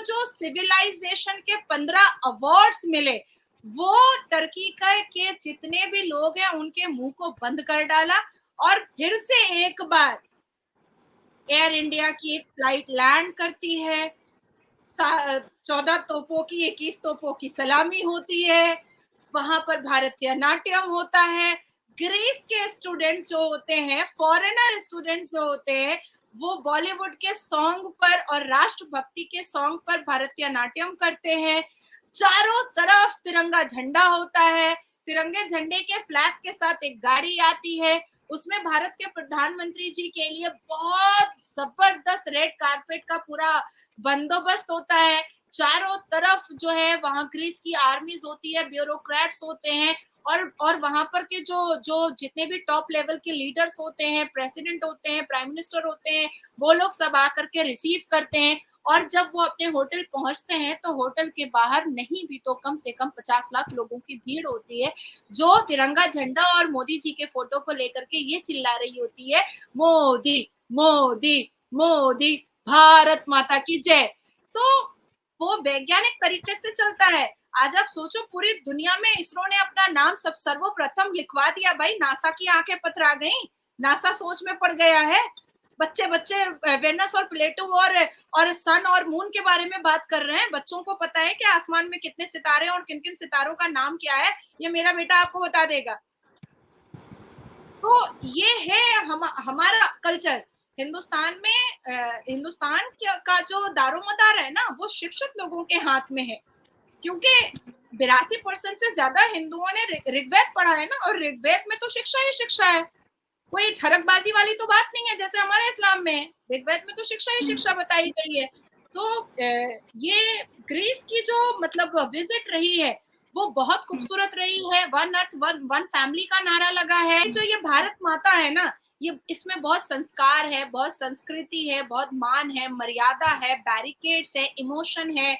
जो सिविलाइजेशन के 15 अवार्ड्स मिले, वो टर्की के जितने भी लोग हैं उनके मुंह को बंद कर डाला। और फिर से एक बार एयर इंडिया की एक फ्लाइट लैंड करती है, 14 तोपों की 21 तोपों की सलामी होती है, वहां पर भारतीय नाट्यम होता है। ग्रीस के स्टूडेंट्स जो होते हैं, फॉरेनर स्टूडेंट्स जो होते हैं, वो बॉलीवुड के सॉन्ग पर और राष्ट्रभक्ति के सॉन्ग पर भारतीय नाट्यम करते हैं। चारों तरफ तिरंगा झंडा होता है, तिरंगे झंडे के फ्लैग के साथ एक गाड़ी आती है, उसमें भारत के प्रधानमंत्री जी के लिए बहुत जबरदस्त रेड कारपेट का पूरा बंदोबस्त होता है। चारों तरफ जो है वहां ग्रीस की आर्मीज होती है, ब्यूरोक्रेट्स होते हैं, और वहां पर के जो जो जितने भी टॉप लेवल के लीडर्स होते हैं, प्रेसिडेंट होते हैं, प्राइम मिनिस्टर होते हैं, वो लोग सब आकर के रिसीव करते हैं। और जब वो अपने होटल पहुंचते हैं तो होटल के बाहर नहीं भी तो कम से कम 50 लाख लोगों की भीड़ होती है, जो तिरंगा झंडा और मोदी जी के फोटो को लेकर के ये चिल्ला रही होती है, मोदी मोदी मोदी, भारत माता की जय। तो वो वैज्ञानिक तरीके से चलता है। आज आप सोचो, पूरी दुनिया में इसरो ने अपना नाम सब सर्वप्रथम लिखवा दिया भाई, नासा की आंखें पथरा गई, नासा सोच में पड़ गया है। बच्चे बच्चे वेनस और प्लेटो और सन और मून के बारे में बात कर रहे हैं। बच्चों को पता है कि आसमान में कितने सितारे और किन किन सितारों का नाम क्या है, ये मेरा बेटा आपको बता देगा। तो ये है हमारा कल्चर। हिंदुस्तान में हिंदुस्तान का जो दारोमदार है ना, वो शिक्षित लोगों के हाथ में है, क्योंकि 82% से ज्यादा हिंदुओं ने ऋग्वेद पढ़ा है ना, और ऋग्वेद में तो शिक्षा ही शिक्षा है, कोई ठरकबाजी वाली तो बात नहीं है जैसे हमारे इस्लाम में है। ऋग्वेद में तो शिक्षा ही शिक्षा बताई गई है। तो ये ग्रीस की जो मतलब विजिट रही है वो बहुत खूबसूरत रही है। वन अर्थ वन फैमिली का नारा लगा है। जो ये भारत माता है ना, ये इसमें बहुत संस्कार है, बहुत संस्कृति है, बहुत मान है, मर्यादा है, बैरिकेड्स है, इमोशन है,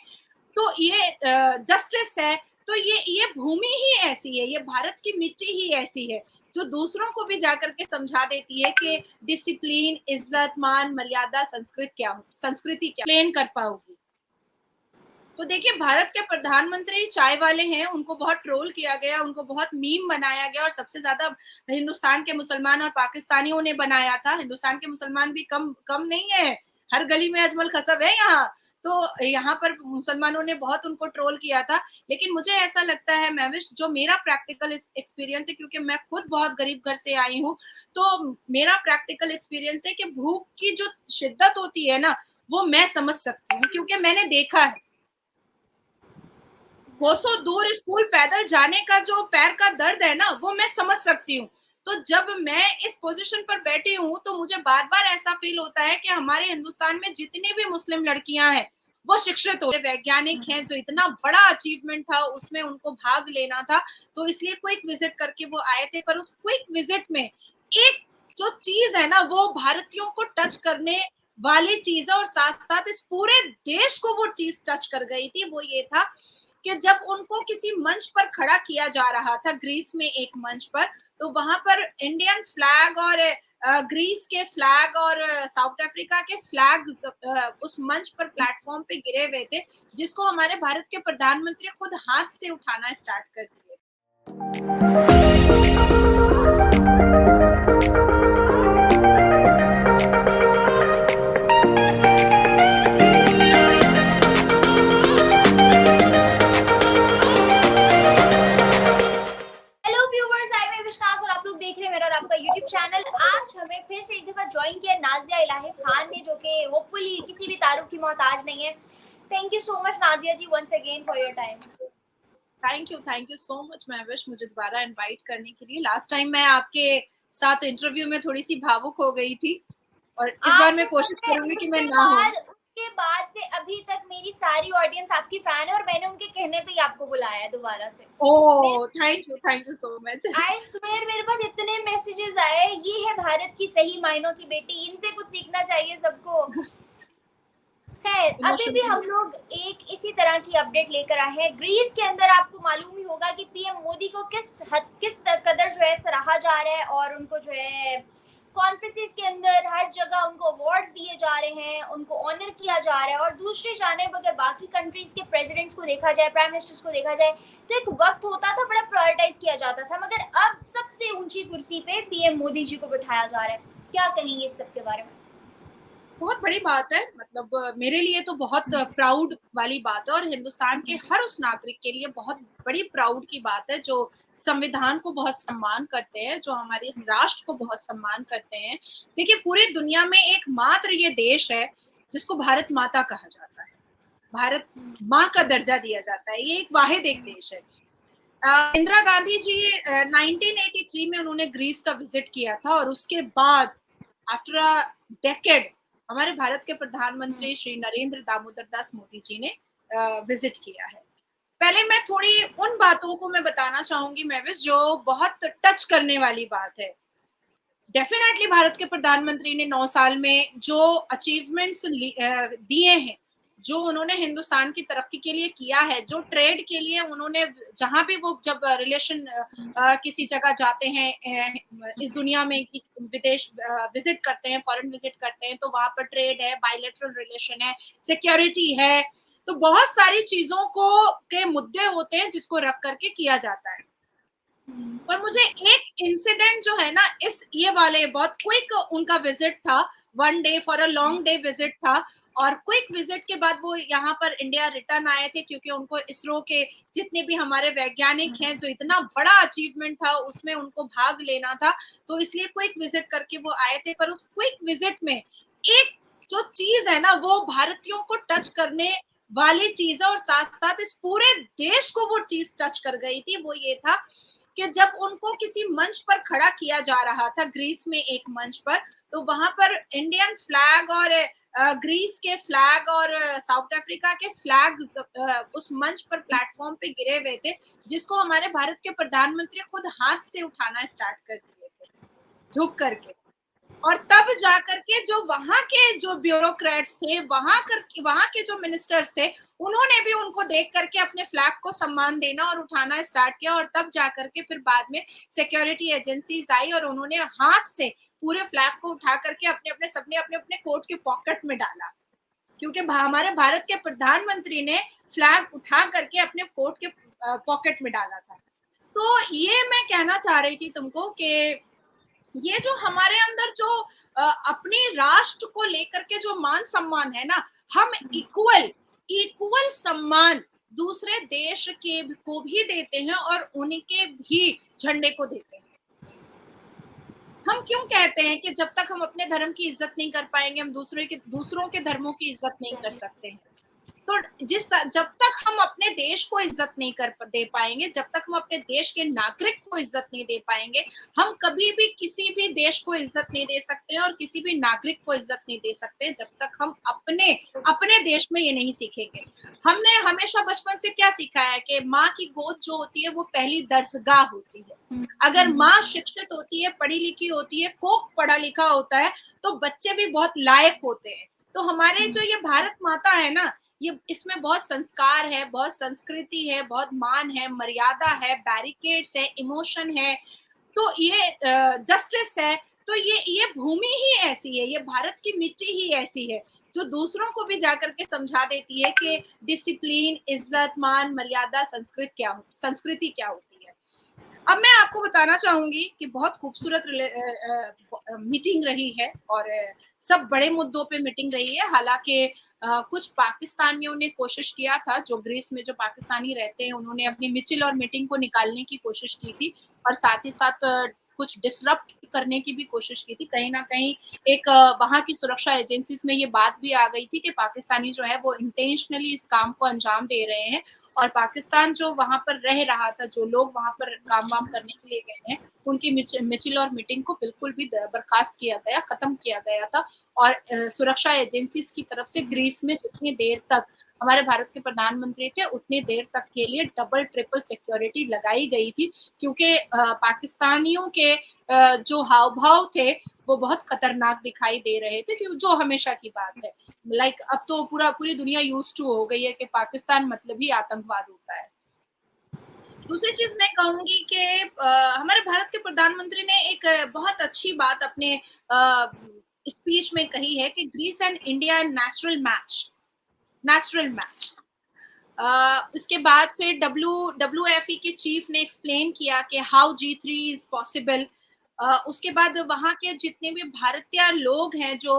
तो ये जस्टिस है। तो ये भूमि ही ऐसी है, ये भारत की मिट्टी ही ऐसी है जो दूसरों को भी जाकर के समझा देती है कि डिसिप्लिन, इज्जत, मान, मर्यादा, संस्कृति क्या प्लेन कर पाओगी। तो देखिए, भारत के प्रधानमंत्री चाय वाले हैं, उनको बहुत ट्रोल किया गया, उनको बहुत मीम बनाया गया, और सबसे ज्यादा हिंदुस्तान के मुसलमान और पाकिस्तानियों ने बनाया था। हिंदुस्तान के मुसलमान भी कम नहीं है, हर गली में अजमल खसब है यहाँ। तो यहाँ पर मुसलमानों ने बहुत उनको ट्रोल किया था। लेकिन मुझे ऐसा लगता है महविश, जो मेरा प्रैक्टिकल एक्सपीरियंस है, क्योंकि मैं खुद बहुत गरीब घर से आई हूँ, तो मेरा प्रैक्टिकल एक्सपीरियंस है कि भूख की जो शिद्दत होती है ना, वो मैं समझ सकती हूँ, क्योंकि मैंने देखा है। 200 दूर स्कूल पैदल जाने का जो पैर का दर्द है ना, वो मैं समझ सकती हूँ। तो जब मैं इस पोजीशन पर बैठी हूँ तो मुझे बार बार ऐसा फील होता है कि हमारे हिंदुस्तान में जितनी भी मुस्लिम लड़कियां हैं वो शिक्षित हो, वैज्ञानिक हैं, जो इतना बड़ा अचीवमेंट था उसमें उनको भाग लेना था, तो इसलिए क्विक विजिट करके वो आए थे। पर उस क्विक विजिट में एक जो चीज है ना, वो भारतीयों को टच करने वाली चीज है, और साथ साथ इस पूरे देश को वो चीज टच कर गई थी। वो ये था कि जब उनको किसी मंच पर खड़ा किया जा रहा था, ग्रीस में एक मंच पर, तो वहां पर इंडियन फ्लैग और ग्रीस के फ्लैग और साउथ अफ्रीका के फ्लैग उस मंच पर प्लेटफॉर्म पे गिरे हुए थे, जिसको हमारे भारत के प्रधानमंत्री खुद हाथ से उठाना स्टार्ट कर दिए। फिर से एक दफा ज्वाइन किया नाजिया इलाही खान ने, जो कि होपफुली किसी भी तारुफ की मोहताज नहीं है। Thank you so much Nazia ji, once again for your time. Thank you so much Mahvish, मुझे दोबारा इनवाइट करने के लिए। लास्ट टाइम मैं आपके साथ इंटरव्यू में थोड़ी सी भावुक हो गई थी, और इस बार मैं कोशिश करूंगी कि मैं ना हो। उसके बाद से अभी तक मेरी सारी ऑडियंस आपकी फैन है, और मैंने उनके कहने पे ही आपको बुलाया है दोबारा से। Oh thank you so much. I swear मेरे पास इतने मैसेजेस आए, ये है भारत की सही मायनों की बेटी, इनसे कुछ सीखना चाहिए सबको। खैर, अभी भी हम लोग एक इसी तरह की अपडेट लेकर आए हैं। ग्रीस के अंदर आपको मालूम ही होगा कि पीएम मोदी को किस कदर जो है सराहा जा रहा है, और उनको जो है कॉन्फ्रेंसेस के अंदर हर जगह उनको अवार्ड्स दिए जा रहे हैं, उनको ऑनर किया जा रहा है। और दूसरी जानिब अगर बाकी कंट्रीज के प्रेसिडेंट्स को देखा जाए, प्राइम मिनिस्टर्स को देखा जाए, तो एक वक्त होता था बड़ा प्रायोरिटाइज किया जाता था, मगर अब सबसे ऊंची कुर्सी पे पीएम मोदी जी को बिठाया जा रहा है। क्या कहेंगे इस सब के बारे में? बहुत बड़ी बात है, मतलब मेरे लिए तो बहुत प्राउड वाली बात है, और हिंदुस्तान के हर उस नागरिक के लिए बहुत बड़ी प्राउड की बात है जो संविधान को बहुत सम्मान करते हैं, जो हमारे इस राष्ट्र को बहुत सम्मान करते हैं। देखिए, पूरी दुनिया में एकमात्र ये देश है जिसको भारत माता कहा जाता है, भारत माँ का दर्जा दिया जाता है, ये एक वाहिद एक देश है। इंदिरा गांधी जी 1983 में उन्होंने ग्रीस का विजिट किया था, और उसके बाद आफ्टर अ डेकेड हमारे भारत के प्रधानमंत्री श्री नरेंद्र दामोदर दास मोदी जी ने विजिट किया है। पहले मैं थोड़ी उन बातों को मैं बताना चाहूंगी महविश, जो बहुत टच करने वाली बात है। डेफिनेटली भारत के प्रधानमंत्री ने 9 साल में जो अचीवमेंट्स दिए हैं, जो उन्होंने हिंदुस्तान की तरक्की के लिए किया है, जो ट्रेड के लिए उन्होंने, जहां भी वो जब रिलेशन किसी जगह जाते हैं इस दुनिया में, विदेश विजिट करते हैं, फॉरेन विजिट करते हैं, तो वहां पर ट्रेड है, बायलैटरल रिलेशन है, सिक्योरिटी है, तो बहुत सारी चीजों को के मुद्दे होते हैं जिसको रख करके किया जाता है। पर मुझे एक इंसिडेंट जो है ना, इस ये वाले बहुत क्विक उनका विजिट था, 1 day for a long day visit था, और क्विक विजिट के बाद वो यहाँ पर इंडिया रिटर्न आए थे, क्योंकि उनको इसरो के जितने भी हमारे वैज्ञानिक हैं, जो इतना बड़ा अचीवमेंट था उसमें उनको भाग लेना था, तो इसलिए क्विक विजिट करके वो आए थे। पर उस क्विक विजिट में एक जो चीज है ना, वो भारतीयों को टच करने वाली चीज है, और साथ साथ इस पूरे देश को वो चीज टच कर गई थी। वो ये था कि जब उनको किसी मंच पर खड़ा किया जा रहा था, ग्रीस में एक मंच पर, तो वहां पर इंडियन फ्लैग और ग्रीस के फ्लैग और साउथ अफ्रीका के फ्लैग उस मंच पर प्लेटफॉर्म पे गिरे हुए थे, जिसको हमारे भारत के प्रधानमंत्री खुद हाथ से उठाना स्टार्ट कर दिए थे, झुक करके। और तब जाकर के जो वहां के जो ब्यूरोक्रेट्स थे, वहां के जो मिनिस्टर्स थे, उन्होंने भी उनको देख करके अपने फ्लैग को सम्मान देना और उठाना स्टार्ट किया, और तब जाकर के फिर बाद में सिक्योरिटी एजेंसीज आई और उन्होंने हाथ से पूरे फ्लैग को उठा करके अपने अपने सबने अपने अपने कोट के पॉकेट में डाला, क्योंकि हमारे भारत के प्रधानमंत्री ने फ्लैग उठा करके अपने कोट के पॉकेट में डाला था। तो ये मैं कहना चाह रही थी तुमको कि ये जो हमारे अंदर जो अपने राष्ट्र को लेकर के जो मान सम्मान है ना, हम इक्वल इक्वल सम्मान दूसरे देश के को भी देते हैं और उनके भी झंडे को देते हैं। हम क्यों कहते हैं कि जब तक हम अपने धर्म की इज्जत नहीं कर पाएंगे, हम दूसरों के धर्मों की इज्जत नहीं कर सकते हैं। तो जब तक हम अपने देश को इज्जत नहीं कर दे पाएंगे, जब तक हम अपने देश के नागरिक को इज्जत नहीं दे पाएंगे, हम कभी भी किसी भी देश को इज्जत नहीं दे सकते और किसी भी नागरिक को इज्जत नहीं दे सकते, जब तक हम अपने अपने देश में ये नहीं सीखेंगे। हमने हमेशा बचपन से क्या सीखा है कि माँ की गोद जो होती है वो पहली दरसगाह होती है। अगर माँ शिक्षित होती है, पढ़ी लिखी होती है, कोक पढ़ा लिखा होता है, तो बच्चे भी बहुत लायक होते हैं। तो हमारे जो ये भारत माता है ना, ये इसमें बहुत संस्कार है, बहुत संस्कृति है, बहुत मान है, मर्यादा है, बैरिकेड्स है, इमोशन है, तो ये जस्टिस है। तो ये भूमि ही ऐसी है, ये भारत की मिट्टी ही ऐसी है जो दूसरों को भी जाकर के समझा देती है कि डिसिप्लिन, इज्जत, मान, मर्यादा, संस्कृति क्या होती है। अब मैं आपको बताना चाहूंगी कि बहुत खूबसूरत मीटिंग रही है, और सब बड़े मुद्दों पे मीटिंग रही है। हालांकि कुछ पाकिस्तानियों ने कोशिश किया था, जो ग्रीस में जो पाकिस्तानी रहते हैं, उन्होंने अपनी मिचिल और मीटिंग को निकालने की कोशिश की थी, और साथ ही साथ कुछ डिसरप्ट करने की भी कोशिश की थी। कहीं ना कहीं एक वहां की सुरक्षा एजेंसीज में ये बात भी आ गई थी कि पाकिस्तानी जो है वो इंटेंशनली इस काम को अंजाम दे रहे हैं, और पाकिस्तान जो वहां पर रह रहा था, जो लोग वहां पर काम वाम करने के लिए गए हैं, उनकी मिचिल और मीटिंग को बिल्कुल भी बर्खास्त किया गया, खत्म किया गया था। और सुरक्षा एजेंसीज की तरफ से ग्रीस में जितनी देर तक हमारे भारत के प्रधानमंत्री थे, उतनी देर तक के लिए डबल ट्रिपल सिक्योरिटी लगाई गई थी, क्योंकि पाकिस्तानियों के जो हाव भाव थे वो बहुत खतरनाक दिखाई दे रहे थे, क्योंकि जो हमेशा की बात है, लाइक अब तो पूरी दुनिया यूज्ड टू हो गई है कि पाकिस्तान मतलब ही आतंकवाद होता है। दूसरी चीज मैं कहूंगी कि हमारे भारत के प्रधानमंत्री ने एक बहुत अच्छी बात अपने स्पीच में कही है कि Greece and India natural match. उसके बाद फिर WFE के चीफ ने एक्सप्लेन किया कि हाउ G3 इज पॉसिबल। उसके बाद वहां के जितने भी भारतीय लोग हैं जो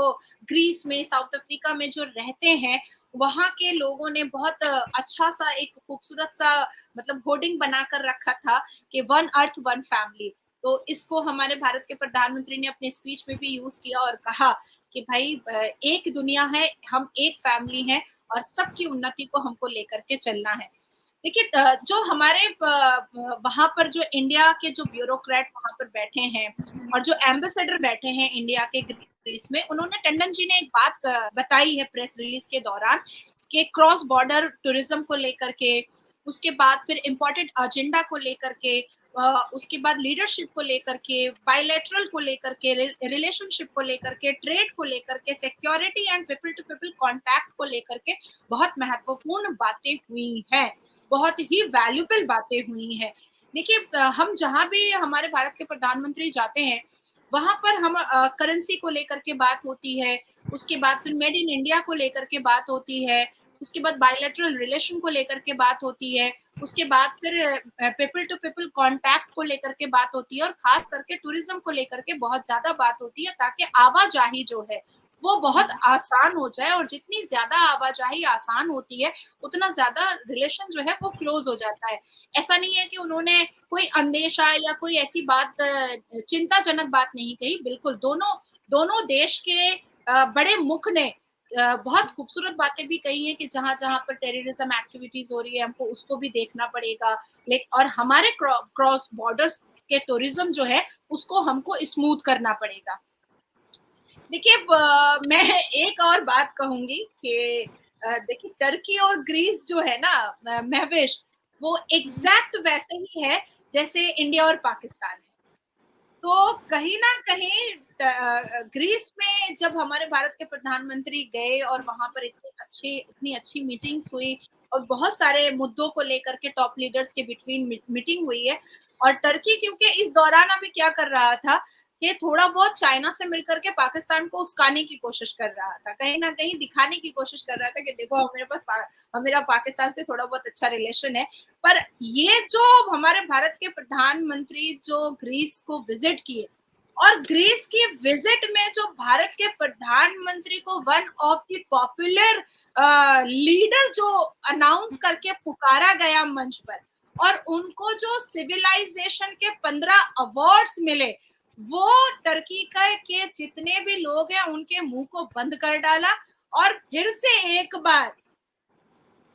ग्रीस में, साउथ अफ्रीका में जो रहते हैं, वहां के लोगों ने बहुत अच्छा सा एक खूबसूरत सा मतलब होर्डिंग बनाकर रखा था कि वन अर्थ वन फैमिली। तो इसको हमारे भारत के प्रधानमंत्री ने अपने स्पीच में भी यूज किया और कहा कि भाई एक दुनिया है, हम एक फैमिली हैं और सबकी उन्नति को हमको लेकर के चलना है। देखिए जो हमारे वहां पर जो इंडिया के जो ब्यूरोक्रेट वहां पर बैठे हैं और जो एम्बेसडर बैठे हैं इंडिया के ग्रीस में, उन्होंने, टंडन जी ने एक बात बताई है प्रेस रिलीज के दौरान कि क्रॉस बॉर्डर टूरिज्म को लेकर के, उसके बाद फिर इम्पोर्टेंट एजेंडा को लेकर के, उसके बाद लीडरशिप को लेकर के, बायलैटरल को लेकर के, रिलेशनशिप को लेकर के, ट्रेड को लेकर के, security and people to people contact को लेकर के बहुत महत्वपूर्ण बातें हुई हैं, बहुत ही वैल्यूबल बातें हुई हैं। देखिए हम जहां भी हमारे भारत के प्रधानमंत्री जाते हैं वहां पर हम करेंसी को लेकर के बात होती है, उसके बाद फिर मेड इन इंडिया को लेकर के बात होती है, उसके बाद बायलैटरल रिलेशन को लेकर के बात होती है, उसके बाद फिर पीपल टू पीपल कांटेक्ट को लेकर के बात होती है, और खास करके टूरिज्म को लेकर के बहुत ज्यादा बात होती है ताकि आवाजाही जो है वो बहुत आसान हो जाए, और जितनी ज्यादा आवाजाही आसान होती है उतना ज्यादा रिलेशन जो है वो क्लोज हो जाता है। ऐसा नहीं है कि उन्होंने कोई अंदेशा या कोई ऐसी बात चिंताजनक बात नहीं कही, बिल्कुल दोनों दोनों देश के बड़े मुख ने बहुत खूबसूरत बातें भी कही हैं कि जहां जहां पर टेररिज्म एक्टिविटीज हो रही है हमको उसको भी देखना पड़ेगा, लेकिन और हमारे क्रॉस बॉर्डर्स के टूरिज्म जो है उसको हमको स्मूथ करना पड़ेगा। देखिए मैं एक और बात कहूंगी कि देखिए टर्की और ग्रीस जो है ना महवेश, वो एग्जैक्ट वैसे ही है जैसे इंडिया और पाकिस्तान है। तो कहीं ना कहीं ग्रीस में जब हमारे भारत के प्रधानमंत्री गए और वहां पर इतनी अच्छी मीटिंग्स हुई और बहुत सारे मुद्दों को लेकर के टॉप लीडर्स के बिटवीन मीटिंग हुई है। और टर्की क्योंकि इस दौरान अभी क्या कर रहा था कि थोड़ा बहुत चाइना से मिलकर के पाकिस्तान को उस्काने की कोशिश कर रहा था, कहीं ना कहीं दिखाने की कोशिश कर रहा था कि देखो मेरा पाकिस्तान से थोड़ा बहुत अच्छा रिलेशन है। पर ये जो हमारे भारत के प्रधानमंत्री जो ग्रीस को विजिट किए, और ग्रीस की विजिट में जो भारत के प्रधानमंत्री को one of the popular leader जो अनाउंस करके पुकारा गया मंच पर, और उनको जो सिविलाइजेशन के 15 अवार्ड्स मिले, वो टर्की के जितने भी लोग हैं उनके मुंह को बंद कर डाला। और फिर से एक बार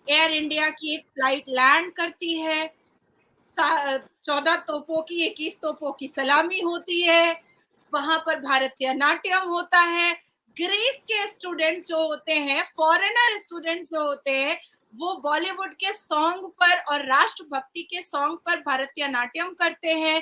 एयर इंडिया की एक फ्लाइट लैंड करती है, 14 तोपों की 21 तोपों की सलामी होती है, वहां पर भारतीय नाट्यम होता है। ग्रीस के स्टूडेंट्स जो होते हैं, फॉरेनर स्टूडेंट्स जो होते हैं, वो बॉलीवुड के सॉन्ग पर और राष्ट्रभक्ति के सॉन्ग पर भारतीय नाट्यम करते हैं।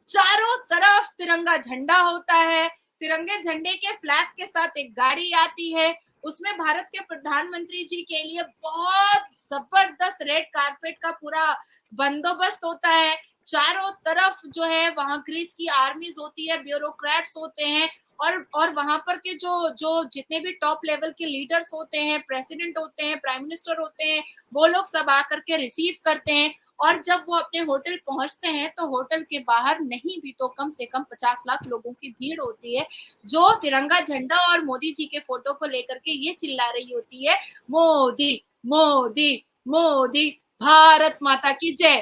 चारों तरफ तिरंगा झंडा होता है, तिरंगे झंडे के फ्लैग के साथ एक गाड़ी आती है, उसमें भारत के प्रधानमंत्री जी के लिए बहुत जबरदस्त रेड कारपेट का पूरा बंदोबस्त होता है। चारों तरफ जो है वहां ग्रीस की आर्मीज होती है, ब्यूरोक्रेट्स होते हैं, और वहां पर के जो जो जितने भी टॉप लेवल के लीडर्स होते हैं, प्रेसिडेंट होते हैं, प्राइम मिनिस्टर होते हैं, वो लोग सब आकर के रिसीव करते हैं। और जब वो अपने होटल पहुंचते हैं तो होटल के बाहर नहीं भी तो कम से कम 50 लाख लोगों की भीड़ होती है, जो तिरंगा झंडा और मोदी जी के फोटो को लेकर के ये चिल्ला रही होती है, मोदी मोदी मोदी, भारत माता की जय।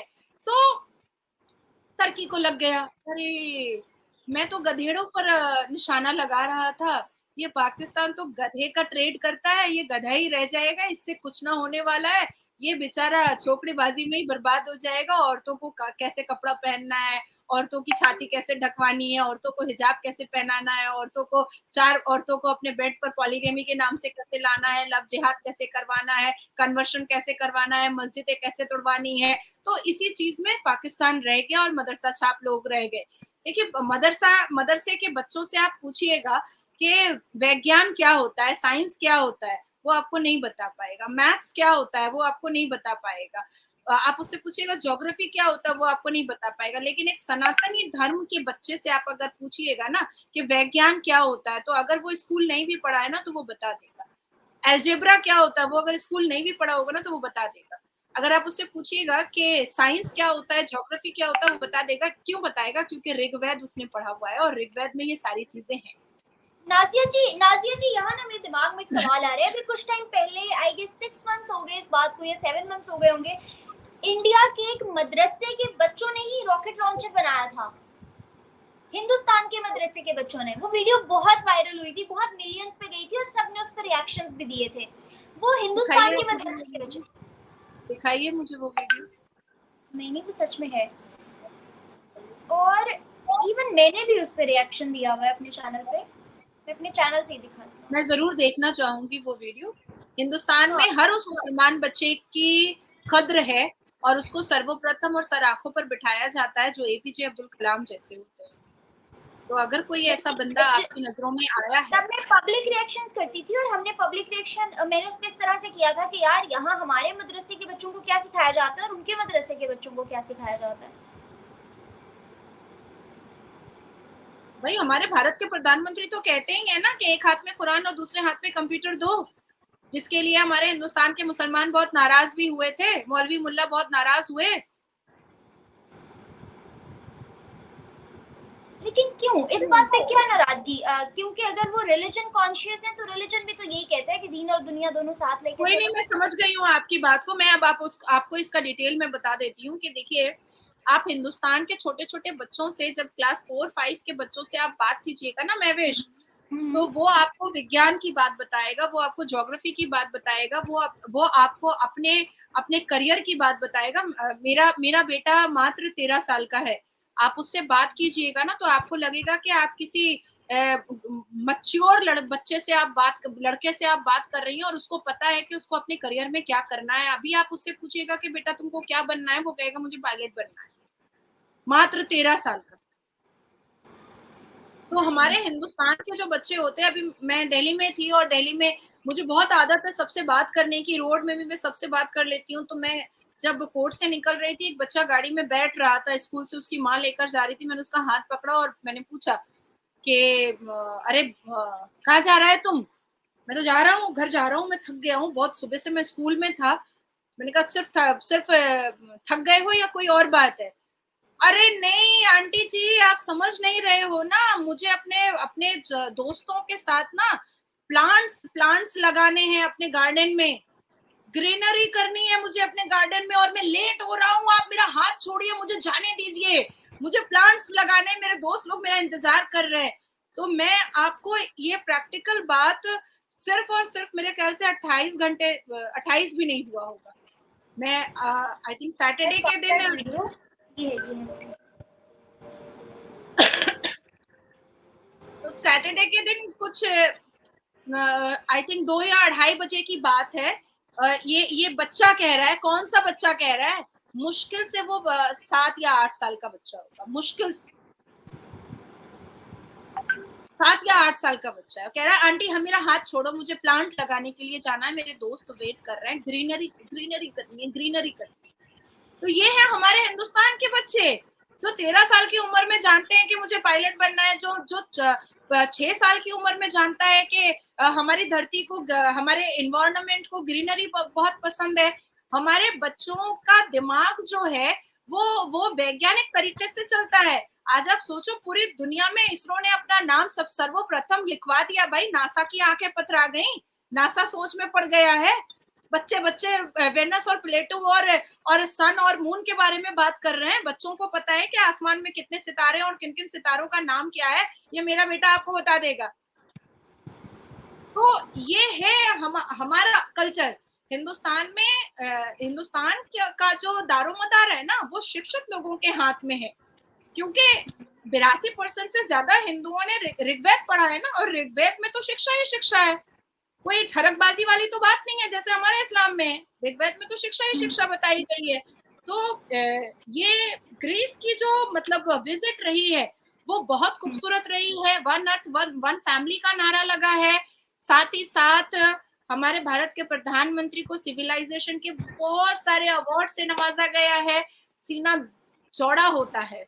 तो टर्की को लग गया, अरे मैं तो गधेड़ों पर निशाना लगा रहा था, ये पाकिस्तान तो गधे का ट्रेड करता है, ये गधा ही रह जाएगा, इससे कुछ ना होने वाला है, ये बेचारा छोकड़ीबाजी में ही बर्बाद हो जाएगा। औरतों को कैसे कपड़ा पहनना है, औरतों की छाती कैसे ढकवानी है, औरतों को हिजाब कैसे पहनाना है, चार औरतों को अपने बेड पर पॉलीगेमी के नाम से कैसे लाना है, लव जिहाद कैसे करवाना है, कन्वर्शन कैसे करवाना है, मस्जिदें कैसे तोड़वानी है। तो इसी चीज में पाकिस्तान रह गया और मदरसा छाप लोग रह गए। देखिए मदरसे के बच्चों से आप पूछिएगा कि विज्ञान क्या होता है, साइंस क्या होता है, वो आपको नहीं बता पाएगा, मैथ्स क्या होता है वो आपको नहीं बता पाएगा। आप उससे पूछिएगा ज्योग्राफी क्या होता है, वो आपको नहीं बता पाएगा। लेकिन एक सनातनी धर्म के बच्चे से आप अगर पूछिएगा ना कि वैज्ञान क्या होता है, तो अगर वो स्कूल नहीं भी पढ़ा है ना तो वो बता देगा। एल्जेब्रा क्या होता है, वो अगर स्कूल नहीं भी पढ़ा होगा ना तो वो बता देगा। अगर आप उससे पूछिएगा कि साइंस क्या होता है, ज्योग्राफी क्या होता है, वो बता देगा। क्यों बताएगा? क्योंकि ऋग्वेद उसने पढ़ा हुआ है और ऋग्वेद में ये सारी चीजें हैं। नाजिया जी, यहाँ ना मेरे दिमाग में एक सवाल आ रहा है। अभी कुछ टाइम पहले, आई गेस 6 मंथ्स हो गए इस बात को, या 7 मंथ्स हो गए होंगे, इंडिया के एक मदरसे के बच्चों ने ही रॉकेट लॉन्चर बनाया था। हिंदुस्तान के मदरसे के बच्चों ने। वो वीडियो बहुत वायरल हुई थी, बहुत मिलियंस पे गई थी और सबने उस पर रिएक्शंस भी दिए थे। वो हिंदुस्तान के मदरसे के बच्चे। दिखाइए मुझे वो वीडियो। नहीं, वो सच में है। और इवन मैंने भी उस पर रिएक्शन दिया हुआ है अपने चैनल पे। मैं अपने चैनल से ही दिखाती हूँ। मैं जरूर देखना चाहूंगी वो वीडियो। हिंदुस्तान में हर उस मुसलमान बच्चे की कद्र है और उसको सर्वप्रथम और सर आंखों पर बिठाया जाता है जो एपीजे अब्दुल कलाम जैसे होते हैं। तो अगर कोई ऐसा बंदा आपकी नजरों में आया है, तब मैं पब्लिक रिएक्शंस करती थी, और हमने पब्लिक रिएक्शन मैंने उसमें इस तरह से किया था कि यार यहाँ हमारे मदरसे के बच्चों को क्या सिखाया जाता है और उनके मदरसे के बच्चों को क्या सिखाया जाता है। भाई हमारे भारत के प्रधानमंत्री तो कहते ही है ना कि एक हाथ में कुरान और दूसरे हाथ में कंप्यूटर दो, जिसके लिए हमारे हिंदुस्तान के मुसलमान बहुत नाराज भी हुए थे, मौलवी मुल्ला बहुत नाराज हुए। लेकिन क्यों, इस बात पे क्या नाराजगी? क्योंकि अगर वो रिलीजन कॉन्शियस है तो रिलीजन भी तो यही कहता है कि दीन और दुनिया दोनों साथ लेके कोई नहीं, चलो। मैं समझ गई हूँ आपकी बात को। मैं अब आपको इसका डिटेल में बता देती हूँ कि देखिए, आप हिंदुस्तान के छोटे छोटे बच्चों से, जब क्लास 4-5 के बच्चों से आप बात कीजिएगा ना महवेश, तो वो आपको विज्ञान की बात बताएगा, वो आपको ज्योग्राफी की बात बताएगा, वो आपको अपने अपने करियर की बात बताएगा। मेरा बेटा मात्र 13 साल का है। आप उससे बात कीजिएगा ना तो आपको लगेगा कि आप किसी मच्योर लड़के से आप बात कर रही हैं और उसको पता है कि उसको अपने करियर में क्या करना है। अभी आप उससे पूछिएगा कि बेटा तुमको क्या बनना है, वो कहेगा मुझे पायलट बनना है, मात्र 13 साल का। तो हमारे हिंदुस्तान के जो बच्चे होते हैं, अभी मैं दिल्ली में थी और दिल्ली में मुझे बहुत आदत है सबसे बात करने की, रोड में भी मैं सबसे बात कर लेती हूँ। तो मैं जब कोर्ट से निकल रही थी, एक बच्चा गाड़ी में बैठ रहा था स्कूल से, उसकी माँ लेकर जा रही थी। मैंने उसका हाथ पकड़ा और मैंने पूछा कि अरे कहाँ जा रहा है तुम? मैं तो जा रहा हूँ, घर जा रहा हूँ, मैं थक गया हूँ बहुत, सुबह से मैं स्कूल में था। मैंने कहा सिर्फ थक गए हो या कोई और बात है? अरे नहीं आंटी जी, आप समझ नहीं रहे हो ना, मुझे अपने अपने दोस्तों के साथ ना प्लांट्स प्लांट्स लगाने हैं अपने गार्डन में, ग्रीनरी करनी है मुझे अपने गार्डन में, और मैं लेट हो रहा हूँ, आप मेरा हाथ छोड़िए, मुझे जाने दीजिए, मुझे प्लांट्स लगाने, मेरे दोस्त लोग मेरा इंतजार कर रहे हैं। तो मैं आपको ये प्रैक्टिकल बात सिर्फ और सिर्फ मेरे ख्याल से 28 घंटे, 28 भी नहीं हुआ होगा। मैं आई थिंक सैटरडे के दिन, ये तो सैटरडे के दिन कुछ आई थिंक 2 या 2:30 बजे की बात है। ये बच्चा कह रहा है, कौन सा बच्चा कह रहा है, मुश्किल से वो 7 या 8 साल का बच्चा होगा, मुश्किल से 7 या 8 साल का बच्चा है। कह रहा है आंटी हम, मेरा हाथ छोड़ो, मुझे प्लांट लगाने के लिए जाना है, मेरे दोस्त वेट कर रहे हैं, ग्रीनरी ग्रीनरी करनी है, ग्रीनरी करनी है। तो ये है हमारे हिंदुस्तान के बच्चे जो 13 साल की उम्र में जानते हैं कि मुझे पायलट बनना है, जो जो 6 साल की उम्र में जानता है कि हमारी धरती को, हमारे इन्वायरमेंट को ग्रीनरी बहुत पसंद है। हमारे बच्चों का दिमाग जो है वो वैज्ञानिक तरीके से चलता है। आज आप सोचो, पूरी दुनिया में इसरो ने अपना नाम सर्वप्रथम लिखवा दिया भाई, नासा की आंखें पथरा गई, नासा सोच में पड़ गया है। बच्चे बच्चे वेनस और प्लेटो और सन और मून के बारे में बात कर रहे हैं। बच्चों को पता है कि आसमान में कितने सितारे और किन किन सितारों का नाम क्या है, ये मेरा बेटा आपको बता देगा। तो ये है हमारा कल्चर। हिंदुस्तान में हिंदुस्तान का जो दारोमदार है ना, वो शिक्षित लोगों के हाथ में है, क्योंकि 82% से ज्यादा हिंदुओं ने ऋग्वेद पढ़ा है ना, और ऋग्वेद में तो शिक्षा ही शिक्षा है, कोई ठरकबाजी वाली तो बात नहीं है जैसे हमारे इस्लाम में है। ऋग्वेद में तो शिक्षा ही शिक्षा बताई गई है। तो ये ग्रीस की जो मतलब विजिट रही है वो बहुत खूबसूरत रही है। वन अर्थ वन फैमिली का नारा लगा है, साथ ही साथ हमारे भारत के प्रधानमंत्री को सिविलाइजेशन के बहुत सारे अवार्ड से नवाजा गया है, सीना चौड़ा होता है।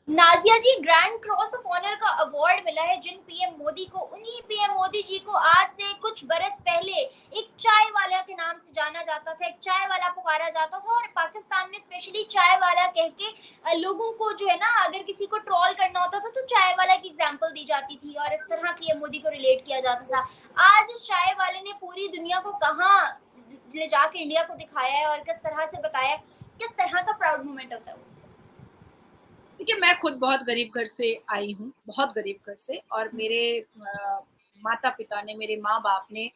नाजिया जी, ग्रैंड क्रॉस ऑफ ऑनर का अवार्ड मिला है जिन पीएम मोदी को। उन्हीं पीएम मोदी जी को आज से कुछ बरस पहले एक चाय वाला के नाम से जाना जाता था, एक चाय वाला पुकारा जाता था, और पाकिस्तान में स्पेशली चाय वाला कह के लोगों को जो है ना, अगर किसी को ट्रोल करना होता था तो चाय वाला की एग्जाम्पल दी जाती थी और इस तरह पीएम मोदी को रिलेट किया जाता था। आज उस चाय वाले ने पूरी दुनिया को कहाँ ले जाकर इंडिया को दिखाया है और किस तरह से बताया, किस तरह का प्राउड मोमेंट होता है। देखिए, मैं खुद बहुत गरीब घर से आई हूँ, बहुत गरीब घर से, और मेरे माता पिता ने, मेरे माँ बाप ने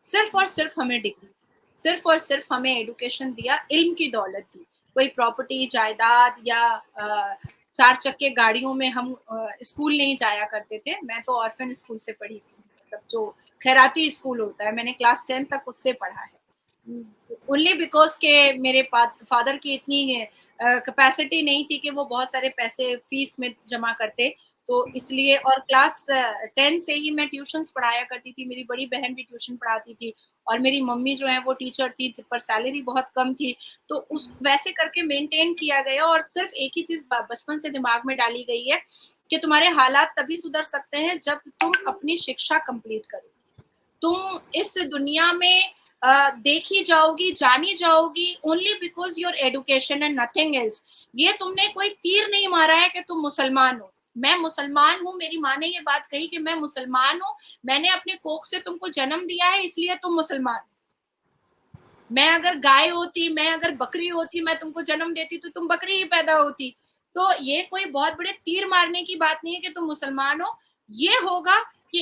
सिर्फ और सिर्फ हमें डिग्री, सिर्फ और सिर्फ हमें एडुकेशन दिया, इल्म की दौलत दी। कोई प्रॉपर्टी, जायदाद या 4 चक्के गाड़ियों में हम स्कूल नहीं जाया करते थे। मैं तो ऑर्फन स्कूल से पढ़ी थी, मतलब जो खैराती स्कूल होता है, मैंने क्लास 10 तक उससे पढ़ा है। ओनली बिकॉज के मेरे फादर की इतनी कैपेसिटी नहीं थी कि वो बहुत सारे पैसे फीस में जमा करते, तो इसलिए। और क्लास 10 से ही मैं ट्यूशन्स पढ़ाया करती थी, मेरी बड़ी बहन भी ट्यूशन पढ़ाती थी, और मेरी मम्मी जो है वो टीचर थी, पर सैलरी बहुत कम थी, तो उस वैसे करके मेंटेन किया गया। और सिर्फ एक ही चीज बचपन से दिमाग में डाली गई है कि तुम्हारे हालात तभी सुधर सकते हैं जब तुम अपनी शिक्षा कंप्लीट करो। तुम इस दुनिया में देखी जाओगी, जानी जाओगी only because your education and nothing else. ये तुमने कोई तीर नहीं मारा है कि तुम मुसलमान हो। मैं मुसलमान हूँ, मेरी माँ ने ये बात कही कि मैं मुसलमान हूँ, मैंने अपने कोख से तुमको जन्म दिया है, इसलिए तुम मुसलमान। मैं अगर गाय होती, मैं अगर बकरी होती, मैं तुमको जन्म देती तो तुम बकरी ही पैदा होती। तो ये कोई बहुत बड़े तीर मारने की बात नहीं है कि तुम मुसलमान हो। ये होगा कि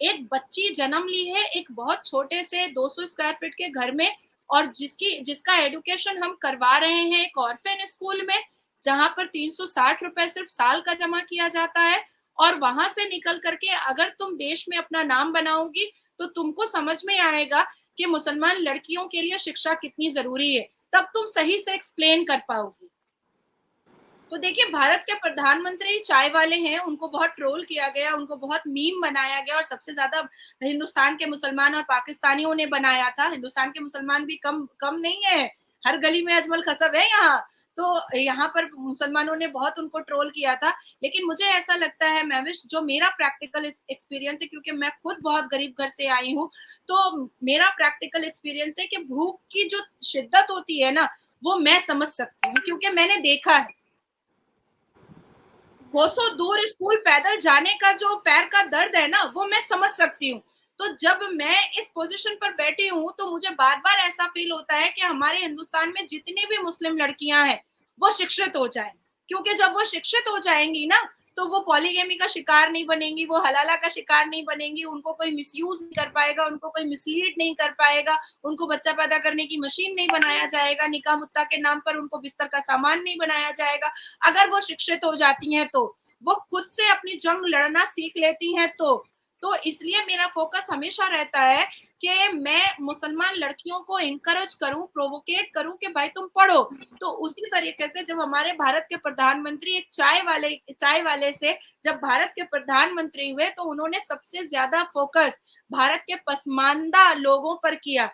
एक बच्ची जन्म ली है एक बहुत छोटे से 200 स्क्वायर फीट के घर में, और जिसका एडुकेशन हम करवा रहे हैं एक ऑर्फन स्कूल में, जहां पर 360 रुपए सिर्फ साल का जमा किया जाता है। और वहां से निकल करके अगर तुम देश में अपना नाम बनाओगी तो तुमको समझ में आएगा कि मुसलमान लड़कियों के लिए शिक्षा कितनी जरूरी है, तब तुम सही से एक्सप्लेन कर पाओगी। तो देखिए, भारत के प्रधानमंत्री चाय वाले हैं, उनको बहुत ट्रोल किया गया, उनको बहुत मीम बनाया गया, और सबसे ज्यादा हिंदुस्तान के मुसलमान और पाकिस्तानियों ने बनाया था। हिंदुस्तान के मुसलमान भी कम कम नहीं है, हर गली में अजमल खसब है यहाँ। तो यहाँ पर मुसलमानों ने बहुत उनको ट्रोल किया था। लेकिन मुझे ऐसा लगता है महविश, जो मेरा प्रैक्टिकल एक्सपीरियंस है, क्योंकि मैं खुद बहुत गरीब घर से आई हूँ, तो मेरा प्रैक्टिकल एक्सपीरियंस है कि भूख की जो शिद्दत होती है ना, वो मैं समझ सकती हूँ, क्योंकि मैंने देखा है। कोसों दूर स्कूल पैदल जाने का जो पैर का दर्द है ना, वो मैं समझ सकती हूँ। तो जब मैं इस पोजीशन पर बैठी हूँ तो मुझे बार बार ऐसा फील होता है कि हमारे हिंदुस्तान में जितनी भी मुस्लिम लड़कियां हैं वो शिक्षित हो जाएं, क्योंकि जब वो शिक्षित हो जाएंगी ना तो वो पॉलीगेमी का शिकार नहीं बनेंगी, वो हलाला का शिकार नहीं बनेंगी, उनको कोई मिसयूज नहीं कर पाएगा, उनको कोई मिसलीड नहीं कर पाएगा, उनको बच्चा पैदा करने की मशीन नहीं बनाया जाएगा, निकाह मुत्ता के नाम पर उनको बिस्तर का सामान नहीं बनाया जाएगा। अगर वो शिक्षित हो जाती हैं तो वो खुद से अपनी जंग लड़ना सीख लेती हैं। तो इसलिए मेरा फोकस हमेशा रहता है कि मैं मुसलमान लड़कियों को इनकरेज करूं, प्रोवोकेट करूं कि भाई तुम पढ़ो। तो उसी तरीके से जब हमारे भारत के प्रधानमंत्री एक चाय वाले से जब भारत के प्रधानमंत्री हुए, तो उन्होंने सबसे ज्यादा फोकस भारत के पसमानदा लोगों पर किया,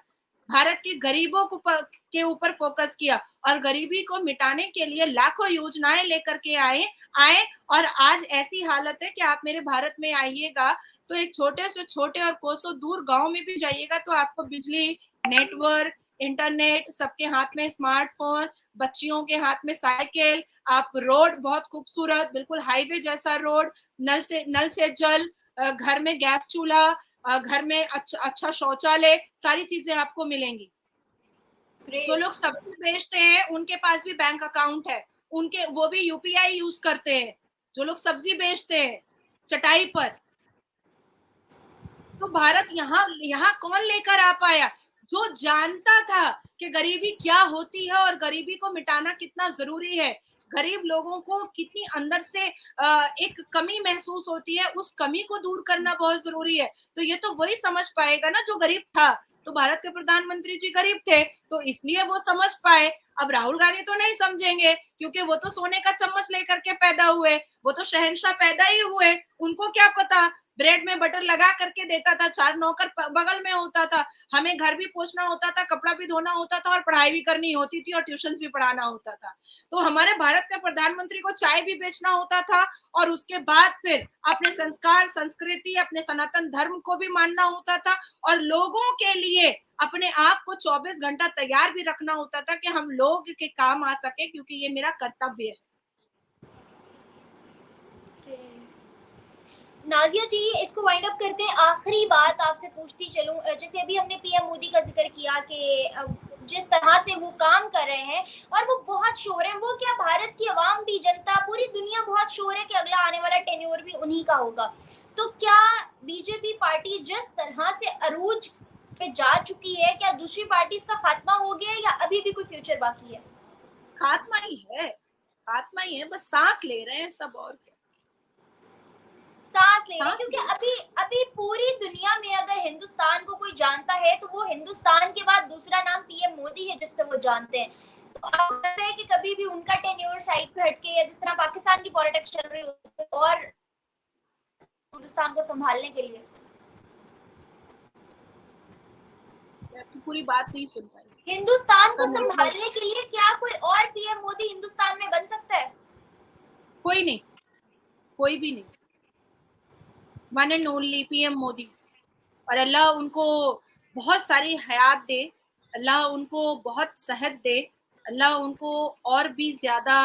भारत के गरीबों के ऊपर फोकस किया, और गरीबी को मिटाने के लिए लाखों योजनाएं लेकर के आए। और आज ऐसी हालत है कि आप मेरे भारत में आइएगा तो एक छोटे से छोटे और कोसों दूर गांव में भी जाइएगा तो आपको बिजली, नेटवर्क, इंटरनेट, सबके हाथ में स्मार्टफोन, बच्चियों के हाथ में साइकिल, आप रोड बहुत खूबसूरत, बिल्कुल हाईवे जैसा रोड, नल से जल, घर में गैस चूल्हा, घर में अच्छा शौचालय, सारी चीजें आपको मिलेंगी। जो लोग सब्जी बेचते हैं उनके पास भी बैंक अकाउंट है, उनके वो भी यूपीआई यूज करते हैं, जो लोग सब्जी बेचते हैं चटाई पर। तो भारत यहाँ कौन लेकर आ पाया? जो जानता था कि गरीबी क्या होती है और गरीबी को मिटाना कितना जरूरी है, गरीब लोगों को कितनी अंदर से एक कमी महसूस होती है, उस कमी को दूर करना बहुत जरूरी है। तो ये तो वही समझ पाएगा ना जो गरीब था। तो भारत के प्रधानमंत्री जी गरीब थे तो इसलिए वो समझ पाए। अब राहुल गांधी तो नहीं समझेंगे, क्योंकि वो तो सोने का चम्मच लेकर के पैदा हुए, वो तो शहंशाह पैदा ही हुए, उनको क्या पता ब्रेड में बटर लगा करके देता था, 4 नौकर बगल में होता था, हमें घर भी पोछना होता था, कपड़ा भी धोना होता था और पढ़ाई भी करनी होती थी और ट्यूशंस भी पढ़ाना होता था। तो हमारे भारत के प्रधानमंत्री को चाय भी बेचना होता था और उसके बाद फिर अपने संस्कार, संस्कृति, अपने सनातन धर्म को भी मानना होता था और लोगों के लिए अपने आप को 24 घंटा तैयार भी रखना होता था कि हम लोग के काम आ सके, क्योंकि ये मेरा कर्तव्य है। नाजिया जी, इसको वाइंड अप करते हैं। आखिरी बात आपसे पूछती चलूं, जैसे अभी हमने पीएम मोदी का जिक्र किया कि जिस तरह से वो काम कर रहे हैं और वो बहुत श्योर है, वो क्या भारत की आवाम भी, जनता, पूरी दुनिया बहुत श्योर है कि अगला आने वाला टेन्योर भी उन्हीं का होगा। तो क्या बीजेपी पार्टी जिस तरह से अरूज पे जा चुकी है, क्या दूसरी पार्टी का खात्मा हो गया या अभी भी कोई फ्यूचर बाकी है? खात्मा ही है, खात्मा ही है, बस सांस ले रहे हैं सब, और क्या सांस ले रहे हैं, क्योंकि अभी अभी पूरी दुनिया में अगर हिंदुस्तान को कोई जानता है तो वो हिंदुस्तान के बाद दूसरा नाम पीएम मोदी है जिससे वो जानते हैं। तो आपको लगता है कि कभी भी उनका टेन्योर साइड पे हटके, या जिस तरह पाकिस्तान की पॉलिटिक्स चल रही है, और हिंदुस्तान को संभालने के लिए? आपकी पूरी बात नहीं सुन पाई। हिंदुस्तान को संभालने के लिए क्या कोई और पीएम मोदी हिंदुस्तान में बन सकता है? कोई नहीं, कोई भी नहीं, one and only PM Modi. और अल्लाह उनको बहुत सारी हयात दे, अल्लाह उनको बहुत सेहत दे, अल्लाह उनको और भी ज्यादा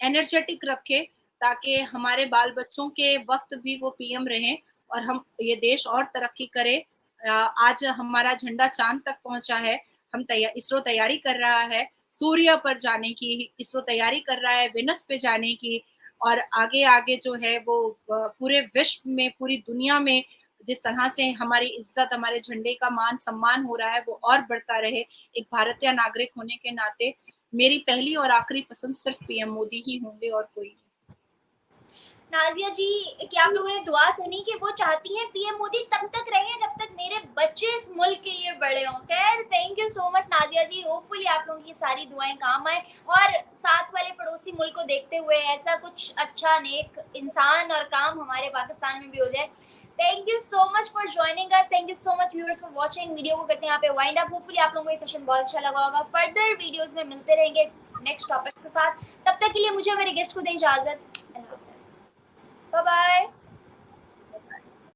एनर्जेटिक रखे, ताकि हमारे बाल बच्चों के वक्त भी वो पीएम रहें और हम ये देश और तरक्की करे। आज हमारा झंडा चांद तक पहुंचा है, हम इसरो तैयारी कर रहा है सूर्य पर जाने की, इसरो तैयारी कर रहा है वेनस पे जाने की, और आगे आगे जो है वो पूरे विश्व में, पूरी दुनिया में जिस तरह से हमारी इज्जत, हमारे झंडे का मान सम्मान हो रहा है वो और बढ़ता रहे। एक भारतीय नागरिक होने के नाते मेरी पहली और आखिरी पसंद सिर्फ पीएम मोदी ही होंगे और कोई। नाजिया जी, क्या आप लोगों ने दुआ सुनी कि वो चाहती हैं पीएम मोदी तब तक रहे जब तक मेरे बच्चे इस मुल्क के लिए बड़े हों? खैर, thank you so much Nazia ji, hopefully आप लोगों की सारी दुआएं काम आए और साथ वाले पड़ोसी मुल्क को देखते हुए ऐसा कुछ अच्छा नेक इंसान और काम हमारे पाकिस्तान में भी हो जाए। Thank you so much for joining us, thank you so much viewers for watching. Video को करते हैं यहाँ पे वाइंड अप। होपफुली आप लोगों को ये सेशन बहुत अच्छा लगा होगा। फर्दर वीडियोस में मिलते रहेंगे नेक्स्ट टॉपिक्स के साथ। तब तक के लिए मुझे मेरे गेस्ट को दें इजाजत। Bye bye.